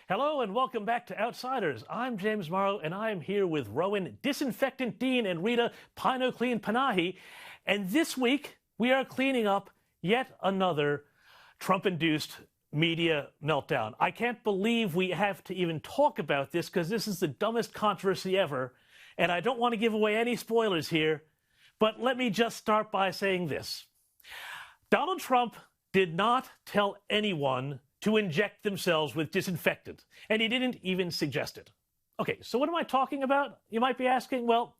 Hello and welcome back to Outsiders. I'm James Morrow and I am here with Rowan Disinfectant Dean and Rita Pino Clean Panahi. And this week we are cleaning up yet another Trump-induced media meltdown. I can't believe we have to even talk about this because this is the dumbest controversy ever. And I don't want to give away any spoilers here, but let me just start by saying this. Donald Trump did not tell anyone to inject themselves with disinfectant, and he didn't even suggest it. Okay, so what am I talking about? You might be asking. Well,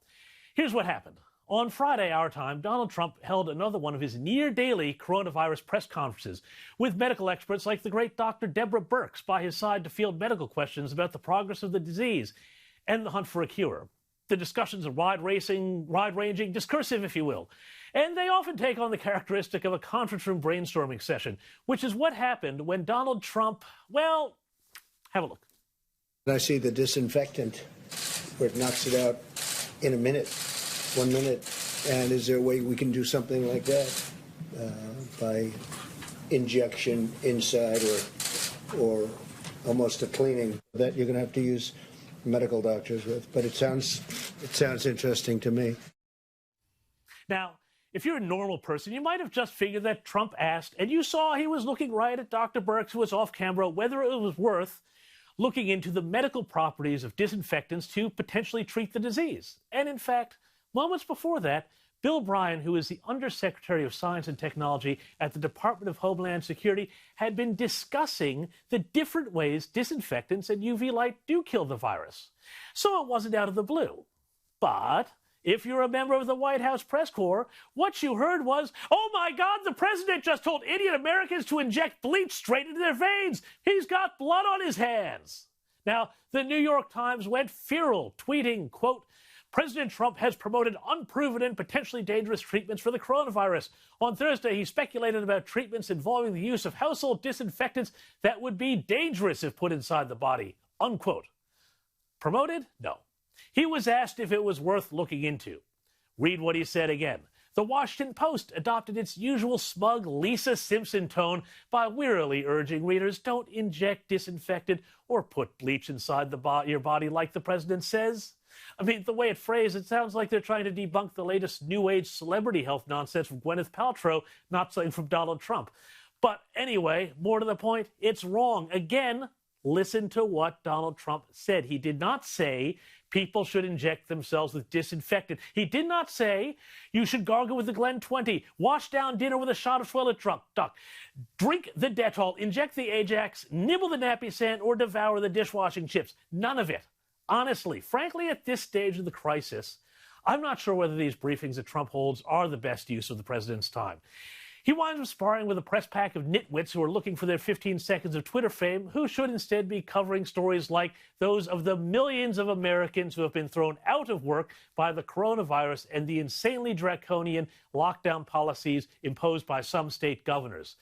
here's what happened. On Friday, our time, Donald Trump held another one of his near-daily coronavirus press conferences with medical experts like the great Dr. Deborah Birx by his side to field medical questions about the progress of the disease and the hunt for a cure. The discussions are wide-ranging, discursive, if you will. And they often take on the characteristic of a conference room brainstorming session, which is what happened when Donald Trump, well, have a look. I see the disinfectant where it knocks it out in a minute, 1 minute. And is there a way we can do something like that by injection inside or almost a cleaning that you're going to have to use medical doctors with? But it sounds interesting to me. Now, if you're a normal person, you might have just figured that Trump asked, and you saw he was looking right at Dr. Birx, who was off camera, whether it was worth looking into the medical properties of disinfectants to potentially treat the disease. And in fact, moments before that, Bill Bryan, who is the undersecretary of Science and Technology at the Department of Homeland Security, had been discussing the different ways disinfectants and UV light do kill the virus. So it wasn't out of the blue. But if you're a member of the White House press corps, what you heard was, oh my God, the president just told idiot Americans to inject bleach straight into their veins. He's got blood on his hands. Now, the New York Times went feral, tweeting, quote, President Trump has promoted unproven and potentially dangerous treatments for the coronavirus. On Thursday, he speculated about treatments involving the use of household disinfectants that would be dangerous if put inside the body, unquote. Promoted? No. He was asked if it was worth looking into. Read what he said again. The Washington Post adopted its usual smug Lisa Simpson tone by wearily urging readers don't inject disinfectant or put bleach inside your body like the president says. I mean, the way it's phrased, it sounds like they're trying to debunk the latest new age celebrity health nonsense from Gwyneth Paltrow, not something from Donald Trump. But anyway, more to the point, it's wrong. Again, listen to what Donald Trump said. He did not say people should inject themselves with disinfectant. He did not say you should gargle with the Glen 20, wash down dinner with a shot of toilet duck, drink the Dettol, inject the Ajax, nibble the napisan, or devour the dishwashing chips. None of it. Honestly, frankly, at this stage of the crisis, I'm not sure whether these briefings that Trump holds are the best use of the president's time. He winds up sparring with a press pack of nitwits who are looking for their 15 seconds of Twitter fame, who should instead be covering stories like those of the millions of Americans who have been thrown out of work by the coronavirus and the insanely draconian lockdown policies imposed by some state governors.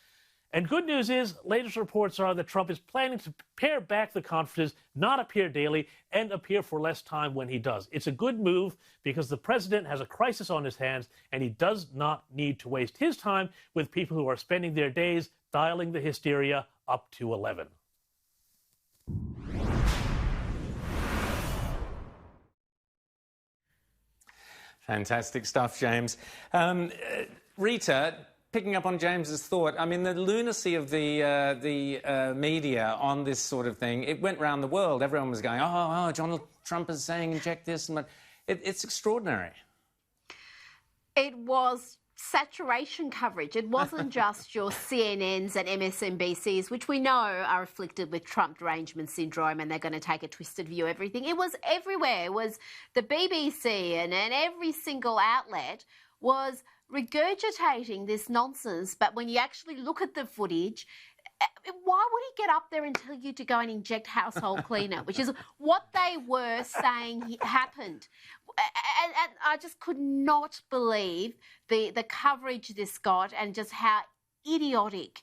And good news is, latest reports are that Trump is planning to pare back the conferences, not appear daily, and appear for less time when he does. It's a good move because the president has a crisis on his hands, and he does not need to waste his time with people who are spending their days dialing the hysteria up to 11. Fantastic stuff, James. Rita, picking up on James's thought, I mean, the lunacy of the media on this sort of thing, it went round the world. Everyone was going, oh, Donald Trump is saying inject this. And it's extraordinary. It was saturation coverage. It wasn't just your CNNs and MSNBCs, which we know are afflicted with Trump derangement syndrome and they're going to take a twisted view of everything. It was everywhere. It was the BBC and every single outlet was regurgitating this nonsense, but when you actually look at the footage, why would he get up there and tell you to go and inject household cleaner, which is what they were saying happened. And I just could not believe the coverage this got and just how idiotic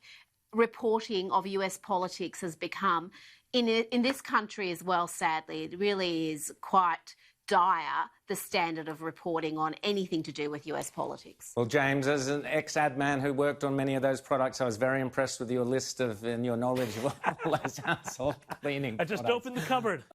reporting of US politics has become in this country as well, sadly. It really is quite dire the standard of reporting on anything to do with US politics. Well, James, as an ex-ad man who worked on many of those products, I was very impressed with your list and your knowledge of all those household cleaning I just products. opened the cupboard.